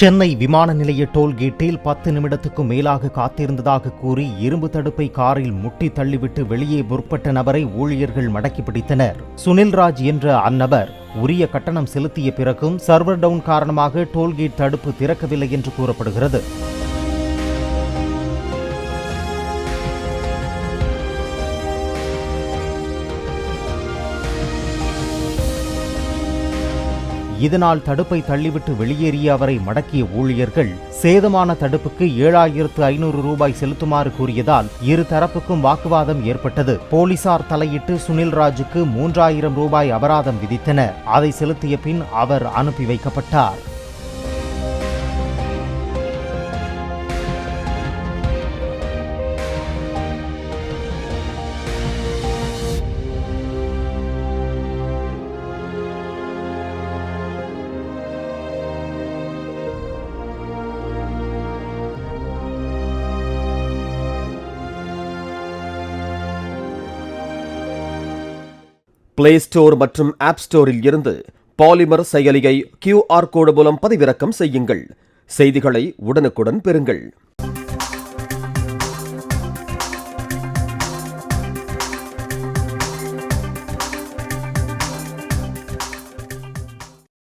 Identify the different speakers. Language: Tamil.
Speaker 1: சென்னை விமான நிலைய டோல்கேட்டில் 10 நிமிடத்துக்கும் மேலாக காத்திருந்ததாக கூறி இரும்பு தடுப்பை காரில் முட்டி தள்ளிவிட்டு வெளியே முற்பட்ட நபரை ஊழியர்கள் மடக்கி பிடித்தனர். சுனில்ராஜ் என்ற அந்நபர் உரிய கட்டணம் செலுத்திய பிறகும் சர்வர் டவுன் காரணமாக டோல்கேட் தடுப்பு திறக்கவில்லை என்று கூறப்படுகிறது. இதனால் தடுப்பை தள்ளிவிட்டு வெளியேறிய அவரை மடக்கிய ஊழியர்கள் சேதமான தடுப்புக்கு 7,500 ரூபாய் செலுத்துமாறு கூறியதால் இரு தரப்புக்கும் வாக்குவாதம் ஏற்பட்டது. போலீசார் தலையிட்டு சுனில்ராஜுக்கு 3,000 ரூபாய் அபராதம் விதித்தனர். அதை செலுத்திய பின் அவர் அனுப்பி வைக்கப்பட்டார்.
Speaker 2: பிளே ஸ்டோர் மற்றும் ஆப் ஸ்டோரில் இருந்து பாலிமர் செயலியை QR கோடு மூலம் பதிவிறக்கம் செய்யுங்கள். செய்திகளை உடனுக்குடன் பெறுங்கள்.